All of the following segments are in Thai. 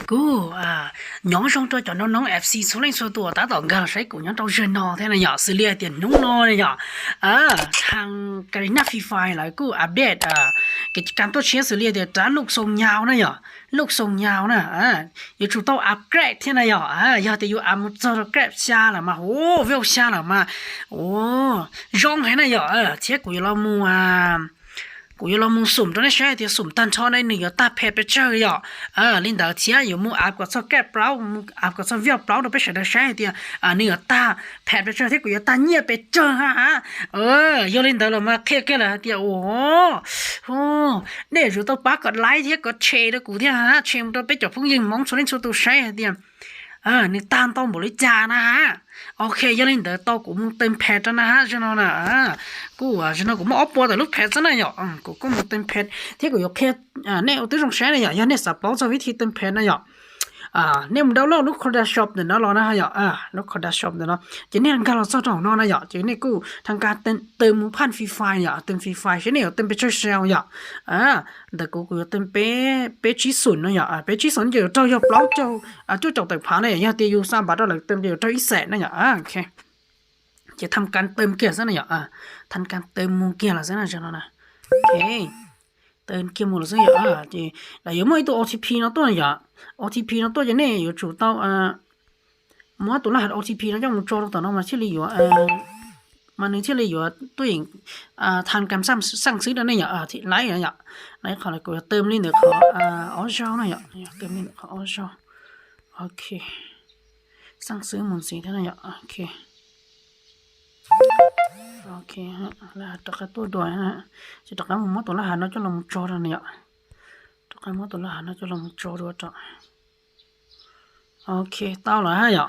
กูnhóm trong tôi cho nó FC số lên số tuổi ta tổng gần sẽ của nhóm trong dân nó thế này nhỏ xử lý tiền nung nó này nhỏ thằng cái nắp phi file lạiกูupdate cái cam tôi chia xử lý tiền trả lúc sông nhau này nhỏ lúc sông nhau nè yêu chúng tao upgrade thế này nhỏ giờ thì yêu upgrade xa là mà vêu xa là mà rong thế này nhỏ chết của yêu lo muaกูยอมมุ่งสุ่มตอนนี้ใช่ที่สุ่มตันทอนในหนึ่งตาเพไปเจอหยอลินดาเทียอยู่มุ่งอาบกับซอกแก้เปล่ามุ่งอาบกับซอกเวียเปล่าเราไปใช้ได้ใช่ที่หนึ่งตาเพไปเจอที่กูยอมตาเงียบไปเจอยอลินดาเรามาเค่ละที่โอ้เนี่ยอยู่ตัวปากก็ไล่ที่ก็เชยแล้วกูที่เชยมันตัวไปจับพวกยิงมองส่วนนี้ส่วนตัวใช่ที่นี่ตามต้องบริจาคนะโอเคยังลินเดอร์โตกูมึงเต็มแพทนะฉันเอานะกูฉันเอากูมาอัพพอแต่ลูกแพทซะนะหยอกกูมึงเต็มแพทที่กูอยากแค่เนี่ยเอาตัวตรงใช้นะหยอกยันเนี่ยสับปะจะวิธีเต็มแพทนะหยอกเนี่ยมึงดาวน์โหลดลูกคอร์ดช็อปเนี่ยนะรอนะฮะหยอกลูกคอร์ดช็อปเนี่ยเนาะจะเนี่ยการเราสอดส่องนอนนะหยอกจะเนี่ยกูทางการเติมมือพันฟรีไฟล์หยอกเติมฟรีไฟล์ฉันเนี่ยเติมไปช่วยเซลล์หยอกแต่กูเติมเป๊ะชี้ศูนย์นะหยอกเป๊ะชี้ศูนย์เดี๋ยวเจ้าหยอกเปล่าเจ้าจบแต่ผ่านเนี่ยยังตีอยู่3 บาทแล้วเติมเดี๋ยวเจ้าอีแสนนะหยอกโอเคจะทำการเติมเกียร์ซะนะหยอกทำการเติมมูเกียร์ละซะนะฉันเอานะโอเคเติมเกียร์มูละซะหยอกจีแล้วยังไม่ตัว OTP เนาะตัวเนี่ย OTP เนาะตัวจะเนี่ยอยู่จุดเต้ามัวตัวรหัส OTP เนาะจะมึงโจทย์ต่อเนาะมาเฉลี่ยอยู่มาหนึ่งเฉลี่ยอยู่ตัวเองทานการสั่งซื้อได้เนี่ยที่ไลน์เนี่ยไลน์ขอเลยกูจะเติมลิงก์เดี๋ยวขอออชอนะเนี่ยเติมลิงก์ขอออชอโอเคสั่งซื้อหมุนสีเท่านั้นโอเคโอเคฮะแล้วตะกั่ตัวด้วยฮะจะตะกั่มัวตัวรหัสเนาะจะลงโจทย์เนี่ยตะกั่มัวตัวรหัสเนาะจะลงโจทย์ด้วยจ้ะโอเค到了ฮะเนี่ย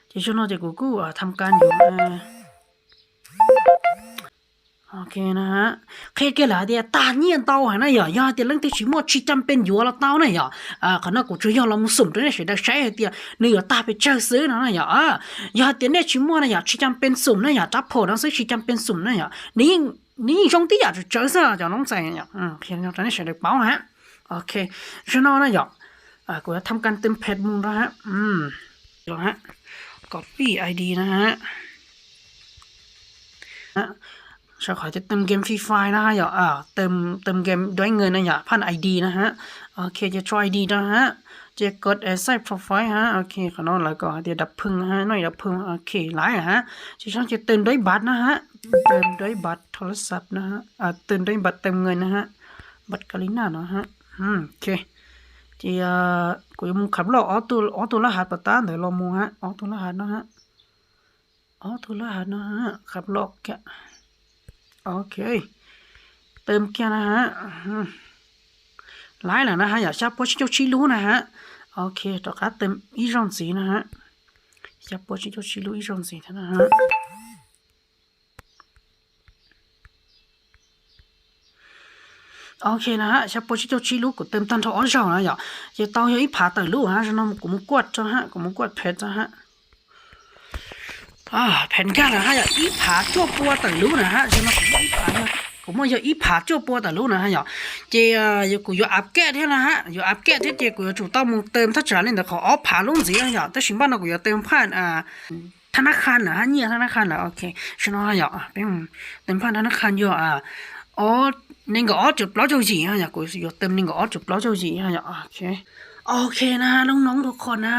ที่ช่วงนั้นจะกูทำการอยู่โอเคนะฮะแค่ละเดียตาเนียนเตาหนะอย่าเดี๋ยวเรื่องที่ชิมอชิจำเป็นอยู่แล้วเตาเนี่ยขณะกูจะยอมเรามุสุ่มตัวนี้เสียได้ใช้เดียเนี่ยตาไปเจอซื้อนะอย่าเดี๋ยวเนี่ยชิมอนะชิจำเป็นสุ่มนะจับโผล่แล้วซื้อชิจำเป็นสุ่มนะนี่ช่องที่อยากจะเจอซะจะน้องใจเพียงตอนนี้เสียได้เปล่าฮะโอเคฉันเอานะกูจะทำการเติมเพจมูลนะฮะเดี๋ยวฮะ copy ID นะฮะฉันขอจะเติมเกมฟรีไฟนะฮะเติมเกมด้วยเงินนะผ่าน ID นะฮะโอเคจะ try ID นะฮะจะกดใส่ profile ฮะโอเคขอโทษแล้วก็เดี๋ยวดับพึ่งฮะหน่อยดับพึ่งโอเคไลน์ฮะฉันจะเติมด้วยบัตรนะฮะเติมด้วยบัตรโทรศัพท์นะฮะเติมด้วยบัตรเติมเงินนะฮะบัตรกาลิน่านะฮะโอเคที่กูยังขับรถออตัวรหัสประตานเดี๋ยวเรามูฮะออตัวรหัสนะฮะขับรถแกโอเคเติมแกนะฮะไลน์แล้วนะฮะอย่าชับโพชิโจชิลูนะฮะโอเคต่อการเติมอีรอนสีนะฮะชับโพชิโจชิลูอีรอนสีนะฮะโอเคนะฮะชับโพชิโจชิลูกดเติมตันทออนชาวนะอย่าเตาอย่าอีผาเตลูฮะฉันเอากูมุกวดจ้ะฮะกูมุกวดเพชรจ้ะฮะแผ่นก้านะฮะอย่าอีผาจ้วปัวเตลูนะฮะฉันเอาอีผากูไม่อย่าอีผาจ้วปัวเตลูนะฮะอย่ากูอย่าอัพแก้เท่านะฮะอย่าอัพแก้เท่ากูอย่าจุดเต้ามึงเติมถ้าจะเล่นแต่ขอออฟผาลงสีนะแต่สิบ้านเรากูอย่าเติมผ่านธนาคารนะฮะเนี่ยธนาคารนะโอเคฉันเอาเป็นเติมผ่านธนาคารอยู่那个就不着急啊呀，กู有เติม那个就不着急啊呀โอเคนะฮะน้องๆทุกคนนะ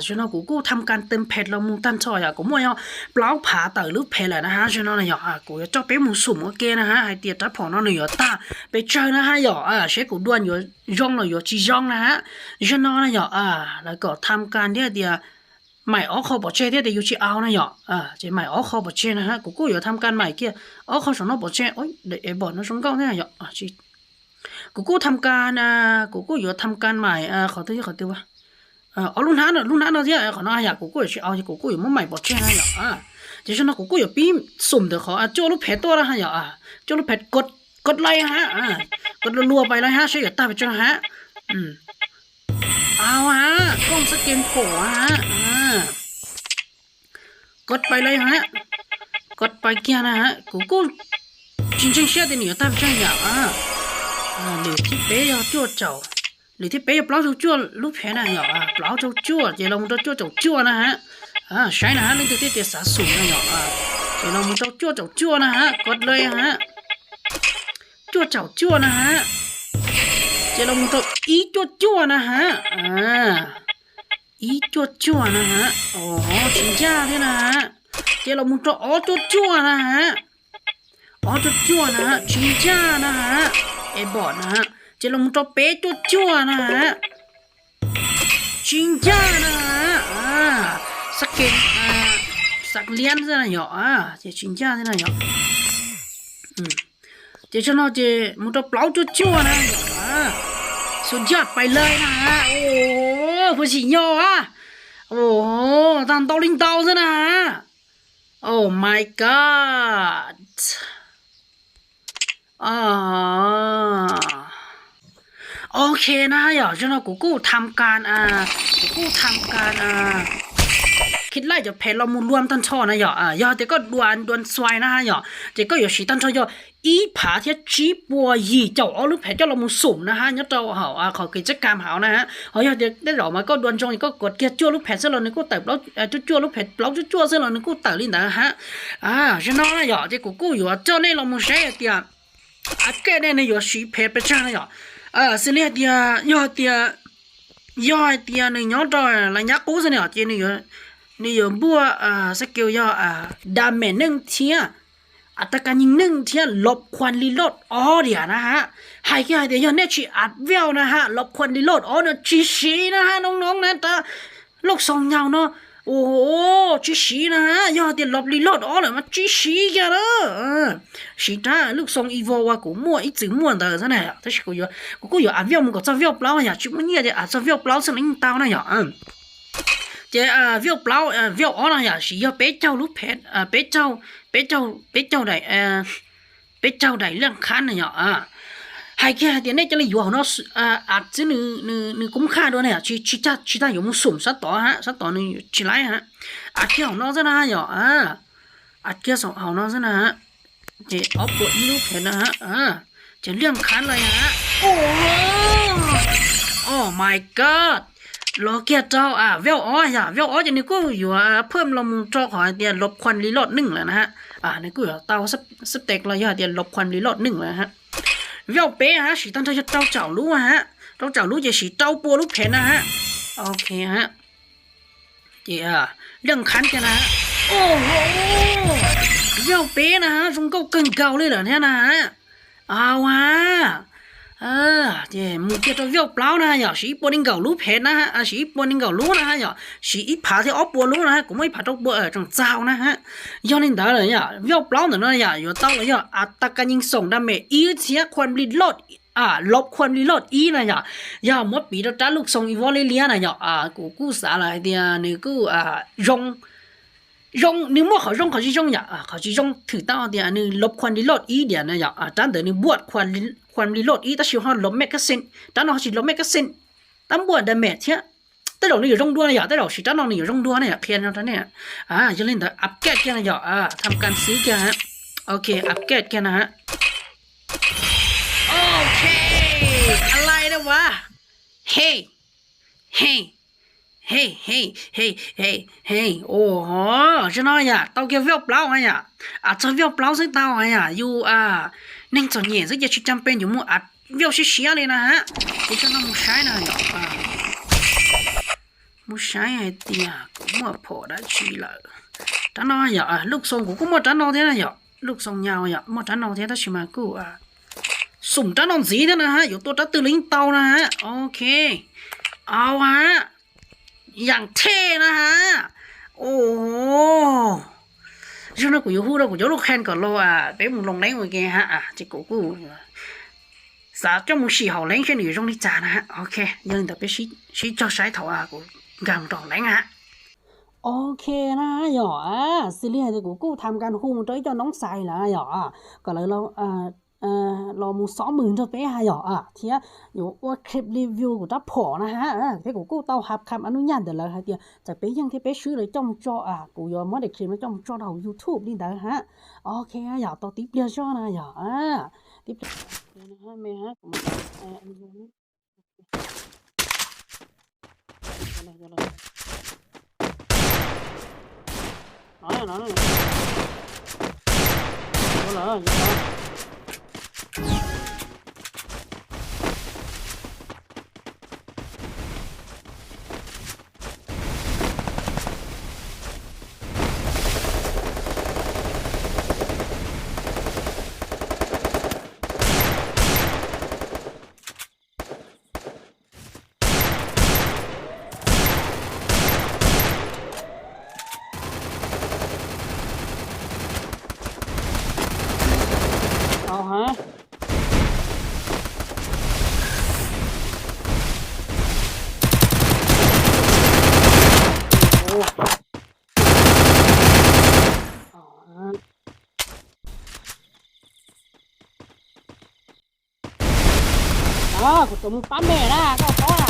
ช่วยกูทำการเติมเพจเรามูตันชอยกูมั่วเปล่าผาเตอหรือเพจแหละนะฮะช่วยนะกูจะไปมูสุ่มโอเคนะฮะไอเดียจับของน้องตาไปเจอนะฮะเชฟกูด่วนย่องเราจีย่องนะฮะช่วยนะแล้วก็ทำการเดียใหม่เขาบอกเช่ที่อยู่ที่เอานะจะใหม่เขาบอกเช่นะฮะกูอยู่ทำการใหม่เกี่ยเขาสอนเราบอกเช่โอ้ยเดี๋ยวบอกนะสงก้าวเนี่ยจีกูทำการกูอยู่ทำการใหม่ขอตัวว่าลุงน้าเราที่ขอน้ากูอยู่เอากูอยู่มั่วใหม่บอกเช่นะจะฉันนะกูอยู่ปีสุ่มเดี๋ยวขอโจ้ลูกเพจตัวละฮะโจ้ลูกเพจกดไลค์ฮะกดรัวไปเลยฮะช่วยตาไปจ้าฮะเอาฮะกล้องสแกนโผล่ฮะกดไปเลยฮะกดไปเกียร์นะฮะกูจริงๆเชื่อแต่หนีตามใจเหลือที่เป๊ะ要做走หรือที่เป๊ะเปล่าจะจั่วลูกแพ้นะเหรอเปล่าจะจั่วเจลงจะจั่วนะฮะใช่นะฮะเล่นตัวที่สะสมนะเหรอเจลงจะจั่วนะฮะกดเลยฮะจั่วนะฮะเจลงจะอีจั่วนะฮะอีจั่วนะฮะโอ้โหจริงจ้าเนี่ยนะฮะเจลงจะจั่วนะฮะจั่วนะฮะจริงจ้านะฮะไอ้บอดนะฮะเจลงจะเป๊ะจั่วนะฮะจริงจ้านะฮะสักเกตสักเลี้ยนซะนะเหรอเจจริงจ้าซะนะเหรอเจฉันเอาเจมันจะเปล่าจั่วนะสุดยอดไปเลยนะฮะโอ้ผู้ชิงยอโอ้ตันโตลิงเตาซะนะฮะโอ้ my god โอเคนะฮะอย่าฉันเอากูทำการคิดไล่จะเพลเรามูรวมตั้งช่อนะอย่าแต่ก็ดวนสวายนะฮะอย่าแต่ก็อยู่สีตั้งช่อย่าอีผาที่จีบัวยี่เจ้าเอาลูกแผ่เจ้าเรามูสุ่มนะฮะเนี่ยเจ้าขอกิจกรรมเหานะฮะอย่าได้หล่อมาก็ดวนจงก็กดเกียร์จั่วลูกแผ่เสร็จแล้วนี่ก็แต่เราจั่วลูกแผ่เราจั่วเสร็จแล้วนี่ก็แต่ลิ้นนะฮะฉันเอานะอย่าแต่กูอยู่เจ้าเนี่ยเรามูใช้เดียแกเนี่ยอยู่สีเพชรไปจ้านะอย่าสิเลียเดียย่อเดียนี่ย้อนต่อหลังยักษ์กูสิเนี่ยเจนี่อยู่บัวสกิลย่อดาเมจ1เทียอัตราการยิง1เทียลบควันรีโหลดเดี๋ยวนะฮะให้แค่เดี๋ยวเนี่ยชีอัดเวลนะฮะลบควันรีโหลดเนี่ยชีนะฮะน้องๆนะแต่ลูกสองยาวเนาะโอ้โหชีนะฮะย่อเดี๋ยวลบรีโหลดเลยมาชีกันเลยชีตาลูกสองอีโวว่ากูมั่วอีจื้อมั่วเด้อซะเนี่ยแต่กูอยู่อัดเวลมึงก็จะเวลเปล่าอย่าชิมันเนี่ยเดี๋ยวอัดจะเวลเปล่าสักนิดตาวนะอย่าเจ้เวลเปล่าเวลนะอย่าสิอย่าเป๊ะเจ้าลูกเพชรเป๊ะเจ้าได้เป๊ะเจ้าได้เรื่องคันนะอย่าให้แค่เดี๋ยวนี้จะเลยอยู่เนาะอาจจะนึคุ้มค่าด้วยเนี่ยชิตาอยู่มุสุ่มสักต่อนึงชิไลฮะอาจจะของน้องซะนะอย่าอาจจะส่งของน้องซะนะฮะเจ้เอาปวดลูกเพชรนะฮะจะเรื่องคันเลยฮะโอ้ my godรอเกียเจ้าเวลจะนี่ก็อยู่เพิ่มลมจอขอเดียลบควันรีโหลด1แล้วนะฮะนี่ก็อยู่เตาสเต็กเราเดียลบควันรีโหลด1แล้วฮะเวลเป๊ะฮะสีตั้งใจจะเจ้ารู้ฮะเจ้ารู้จะสีเจ้าปัวลูกเพนนะฮะโอเคฮะเจ้เรื่องคันกันนะโอ้โหเวลเป๊ะนะฮะทรงเก่าเลยเหรอเนี่ยนะฮะวะเจ้มึงเจ้าเวลเปล่านะอย่าสีปวดนิ่งเก่ารู้เพนนะฮะสีปวดนิ่งเก่ารู้นะฮะอย่าสีอีผาที่ปัวรู้นะฮะกูไม่ผาต้องปัวจังเจ้านะฮะย้อนนินดาเลยเวลเปล่าเนี่ยนะอยู่เต้าเลยอัตราการยิงส่งดาเมจอีเสียควันรีโหลดลบควันรีโหลดอีนะหมดปีเราจ้าลูกส่งอีวอลเลียนะกูสาอะไรเดียนี่กู用你莫好用考试用呀考试用ถือตาเดียนี่ลบควันรีโหลดอีเดียนะจันเดี๋ยวนี่บวชควันรีโหลดอีแต่ชิวเขาลบแมกกาซินจันเราชิลบแมกกาซินตั้งบวชเดเมจเทียแต่เรานี่อยู่รงด้วนนะแต่เราชิจันเรานี่อยู่รงด้วนนะเพียนเราเนี่ยจะเล่นแต่อัพเกรดกันนะทำการซื้อกันฮะโอเคอัพเกรดกันนะฮะโอเคอะไรนะวะเฮ้โอ้โหฉันnói à tao kêu veo plau hay à cho veo plau sẽ tao hay you nên cho nhẹ rất chỉ chăm bên dùng mua veo xí lên nè hả để cho nó mua trái này mua trái hay tiệt cũng mua phổ đã chi là trả nó lúc xong cũng mua trả nó thế này lúc xong nhau mua trả nó thế đó chỉ mà cứ sủng trả nó gì thế nè hảอยู่ตัวtrả từ lính tao nè hả ok เอาฮะอย่างเท่นะฮะโอ้ช่วงนั้นกูอยู่พูดแล้วกูจะลูกแคนก่อนโลเป๊ะมึงลงเล้งมึงแกฮะจะกูสาวเจ้ามึงสี่หอเล้งแค่หนึ่งตรงนี้จานะฮะโอเคยังแต่ไปชี้เจ้าใช้เถากูกางตรงเล้งฮะโอเคนะซีรีส์ที่กูทำการหุ้มtới cho nóng xài làก็เลยเรารอมูซ้อมมือจะไปหาเทียอยู่ว่าคลิปรีวิวกูจะพอนะฮะที่กูเต้าหับคำอนุญาตเดี๋ยวเลยฮะเดียวจะไปยังที่ไปซื้อเลยจ้องจอกูยอมไม่ได้คลิปแล้วจ้องจอเรา YouTube นี่ได้ฮะโอเคต่อติ๊บเดียวจ้อนะติ๊บเดียวนะฮะแม่ฮะกูมาอันนี้ nó này vô là vô là hả đó của tụi bắn mẹ ra có là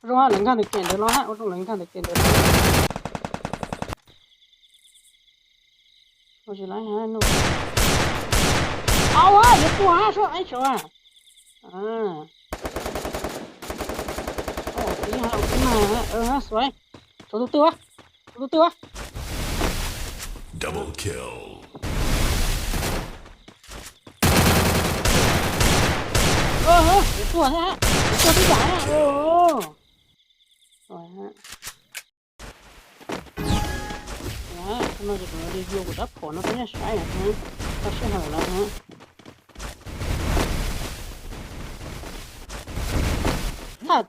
rồi lãnh thang được kiện được nó ha trong lãnh thang được kiện được tôi chỉ lấy hai nụ ao á giật quá số ấy số à tí ha cũng mà ha xoay số thứ tư Double kill. Giật quá ha giật cái giải à rồi ha đó nó được review của đất của nó cũng sai là ha ta sẽ hỏi là ha thật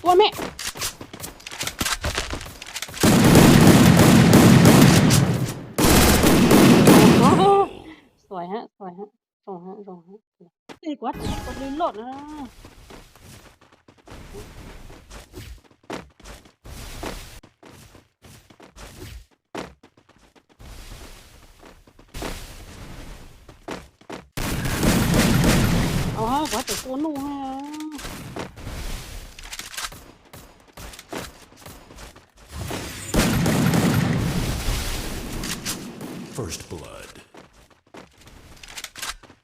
ôi mẹ xoài hả rồi đi quá có đi lộn nữa quá trời cuốn luôn ha First blood.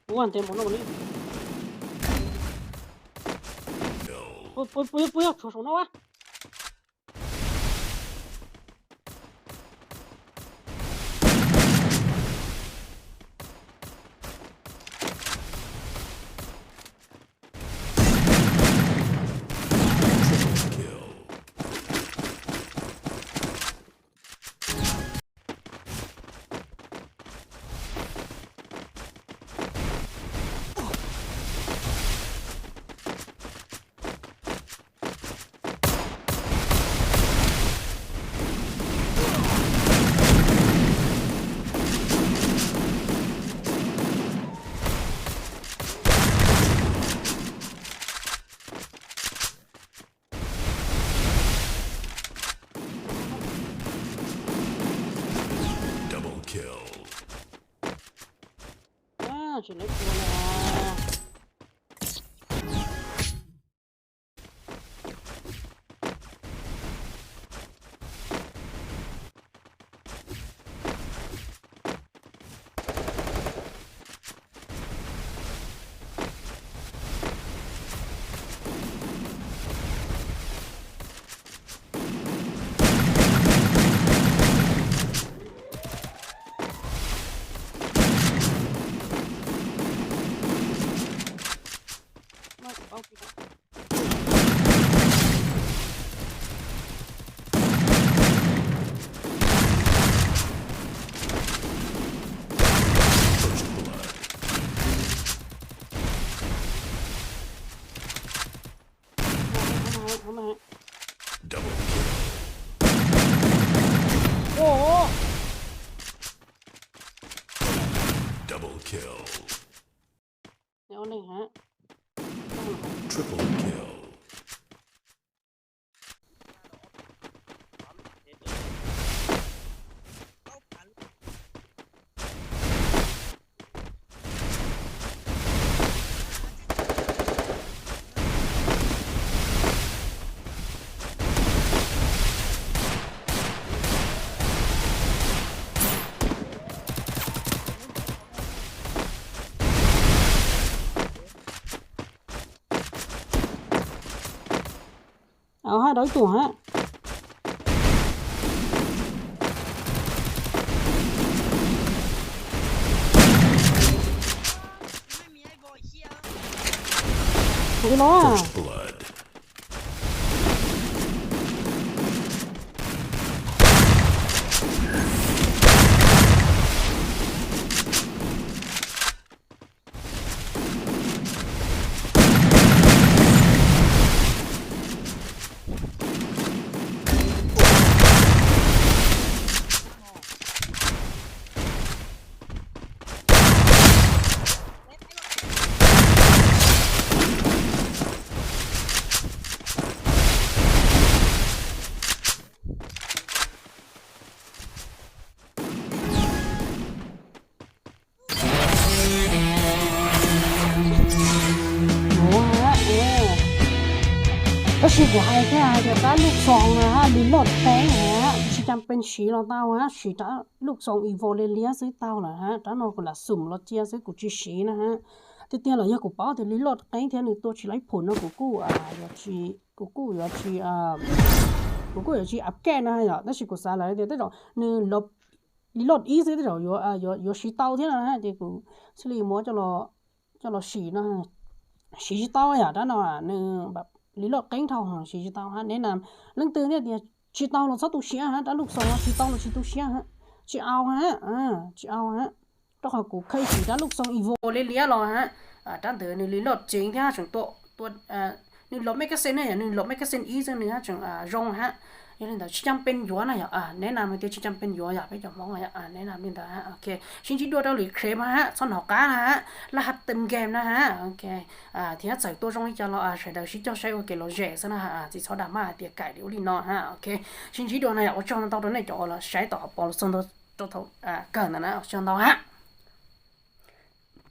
Bukan tembok nó đi. Bụi, chỗ số nó quá. Chỉ lấy cua nè. kill. เดี๋ยวนี่ฮะ Triple kill. เอาฮะđối thủฮะถูกแล้วอ่ะ First blood. โอ้ฮะก็ฉีดหัวไอ้แค่เดี๋ยวตาลูกซองนะฮะหรือหลอดแป้งฮะฉีดจำเป็นฉีดเราเต้าฮะฉีดตาลูกซองอีโวเลเลียซื้อเต้าเหรอฮะตาโนก็ละสุ่มเราเจียซื้อกูจีฉีนะฮะที่เตี้ยเราอยากกูเป้าแต่ลิหลอดแป้งเทียนหนึ่งตัวฉีดไล่ผลนะกูอยากฉีกูอยากฉีกูอยากฉีอัพแกนะฮะแต่ฉีกูซาเลยเดี๋ยวแต่เราเนี่ยลบลิหลอดอีซื้อแต่เรา有ฉีเต้าเทียนนะฮะเดี๋ยวกูxử理มัวcho nó xì nó xì chỉ tao à đó nó à nênแบบlý luận cánh thầu hả xì chỉ tao ha nên là lần từ này thì chỉ tao là sao tụ xia ha đã lúc sau chỉ tao là chỉ tụ xia ha chỉ ao ha chỉ ao ha đó họ cũng khai chỉ đã lúc sau evo lên lia rồi ha đã từ này lý luận chính thì ha chúng tôi nên lột mấy cái sen này nên lột mấy cái sen ý ra nữa chúng rong ha nên là chỉ chăm pen gió này nên là mình tiêu chỉ chăm pen gió bây giờ mong này nên là mình đã ok xin chỉ đua đâu lì krem ha son học cá ha là hạt từng game na ha ok thì hết giải tôi trong cho nó sẽ đầu chỉ cho sẽ ok nó rẻ sana ha chỉ sau đó mà tiệc cải điệu đi nó ha ok xin chỉ đua này ở trong tao đó này cho là sẽ tỏ bỏ son đó tao cần là nó trong tao ha